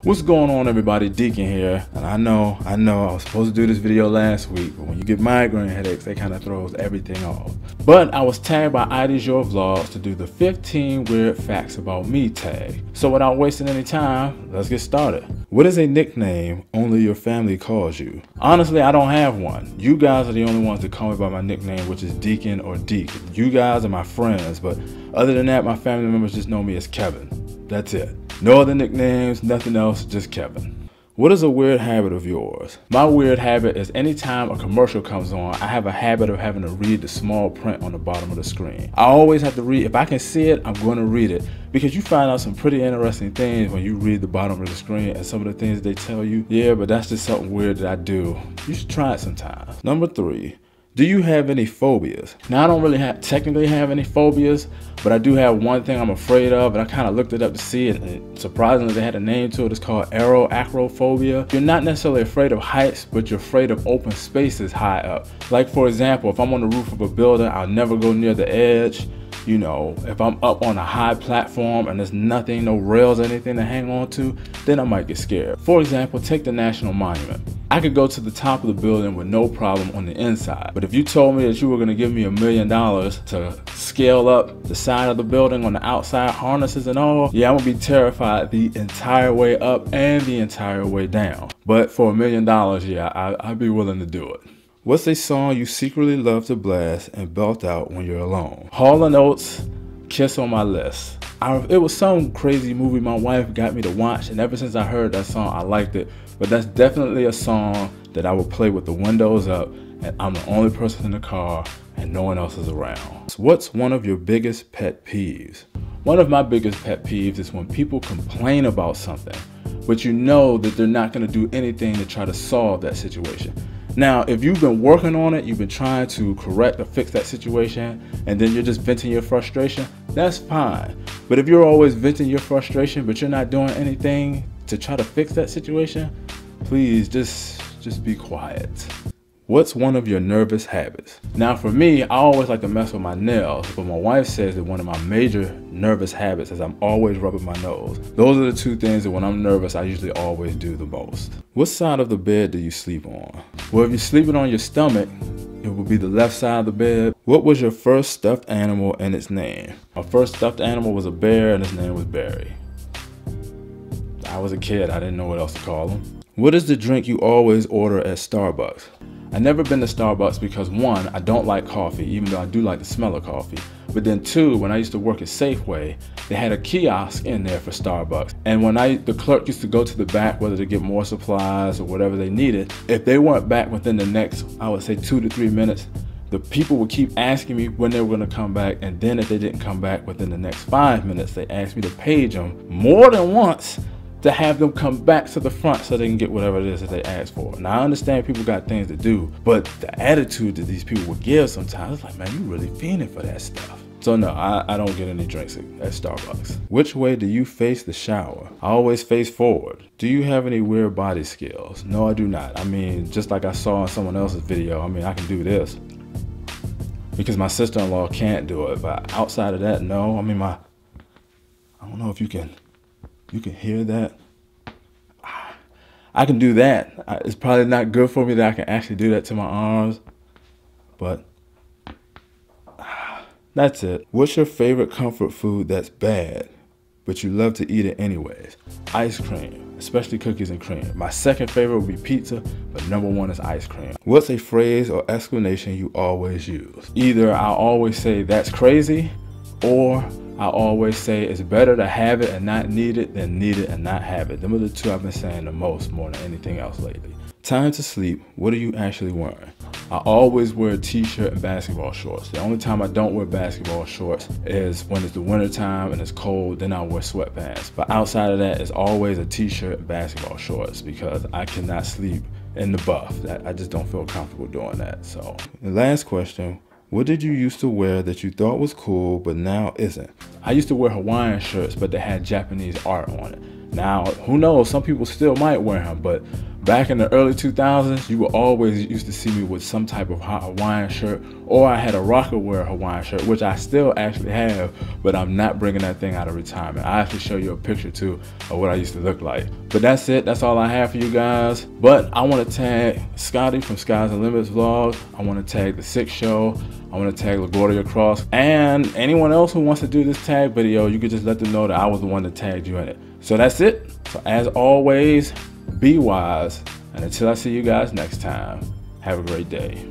What's going on, everybody? Deacon here, and I know I was supposed to do this video last week, but when you get migraine headaches, that kind of throws everything off. But I was tagged by iDeJourVLOGz to do the 15 weird facts about me tag. So without wasting any time, let's get started. What is a nickname only your family calls you? Honestly, I don't have one. You guys are the only ones that call me by my nickname, which is Deacon or Deek. You guys are my friends, but other than that, my family members just know me as Kevin. That's it. No other nicknames, nothing else, just Kevin. What is a weird habit of yours? My weird habit is anytime a commercial comes on, I have a habit of having to read the small print on the bottom of the screen. I always have to read. If I can see it, I'm going to read it, because you find out some pretty interesting things when you read the bottom of the screen and some of the things they tell you. Yeah, but that's just something weird that I do. You should try it sometime. Number 3. Do you have any phobias? Now, I don't really technically have any phobias, but I do have one thing I'm afraid of, and I kind of looked it up to see it, and surprisingly they had a name to it. It's called acrophobia. You're not necessarily afraid of heights, but you're afraid of open spaces high up. Like, for example, if I'm on the roof of a building, I'll never go near the edge. You know, if I'm up on a high platform and there's nothing, no rails or anything to hang on to, then I might get scared. For example, take the National Monument. I could go to the top of the building with no problem on the inside. But if you told me that you were gonna give me $1 million to scale up the side of the building on the outside, harnesses and all, yeah, I'm gonna be terrified the entire way up and the entire way down. But for $1 million, yeah, I'd be willing to do it. What's a song you secretly love to blast and belt out when you're alone? Hall & Oates, Kiss on my list. It was some crazy movie my wife got me to watch, and ever since I heard that song, I liked it. But that's definitely a song that I would play with the windows up, and I'm the only person in the car, and no one else is around. So what's one of your biggest pet peeves? One of my biggest pet peeves is when people complain about something, but you know that they're not gonna do anything to try to solve that situation. Now, if you've been working on it, you've been trying to correct or fix that situation, and then you're just venting your frustration, that's fine. But if you're always venting your frustration, but you're not doing anything to try to fix that situation, please just be quiet. What's one of your nervous habits? Now, for me, I always like to mess with my nails, but my wife says that one of my major nervous habits is I'm always rubbing my nose. Those are the two things that when I'm nervous, I usually always do the most. What side of the bed do you sleep on? Well, if you're sleeping on your stomach, it will be the left side of the bed. What was your first stuffed animal and its name? My first stuffed animal was a bear, and his name was Barry. I was a kid, I didn't know what else to call him. What is the drink you always order at Starbucks? I've never been to Starbucks because 1, I don't like coffee, even though I do like the smell of coffee. But then 2, when I used to work at Safeway, they had a kiosk in there for Starbucks. And when the clerk used to go to the back, whether to get more supplies or whatever they needed, if they weren't back within the next, I would say 2 to 3 minutes, the people would keep asking me when they were gonna come back. And then if they didn't come back within the next 5 minutes, they asked me to page them more than once to have them come back to the front so they can get whatever it is that they asked for. Now, I understand people got things to do, but the attitude that these people would give sometimes, it's like, man, you really fiending for that stuff. So no, I don't get any drinks at Starbucks. Which way do you face the shower? I always face forward. Do you have any weird body skills? No, I do not. I mean, just like I saw in someone else's video, I mean, I can do this because my sister-in-law can't do it, but outside of that, no. I mean, I don't know if you can hear that. I can do that. It's probably not good for me that I can actually do that to my arms, but that's it. What's your favorite comfort food that's bad, but you love to eat it anyways? Ice cream, especially cookies and cream. My second favorite would be pizza, but number 1 is ice cream. What's a phrase or explanation you always use? Either I always say that's crazy, or I always say it's better to have it and not need it than need it and not have it. Them are the 2 I've been saying the most, more than anything else lately. Time to sleep. What are you actually wearing? I always wear a t-shirt and basketball shorts. The only time I don't wear basketball shorts is when it's the winter time and it's cold, then I'll wear sweatpants. But outside of that, it's always a t-shirt and basketball shorts because I cannot sleep in the buff. I just don't feel comfortable doing that. So the last question, what did you used to wear that you thought was cool but now isn't? I used to wear Hawaiian shirts, but they had Japanese art on it. Now, who knows, some people still might wear them, but Back in the early 2000s, you would always used to see me with some type of Hawaiian shirt, or I had a Rockaware Hawaiian shirt, which I still actually have, but I'm not bringing that thing out of retirement. I actually show you a picture too of what I used to look like. But that's it. That's all I have for you guys. But I want to tag Scotty from Skies and Limits Vlogs. I want to tag The Six Show. I want to tag LaGuardia Cross. And anyone else who wants to do this tag video, you could just let them know that I was the one that tagged you in it. So that's it. So as always, be wise, and until I see you guys next time, have a great day.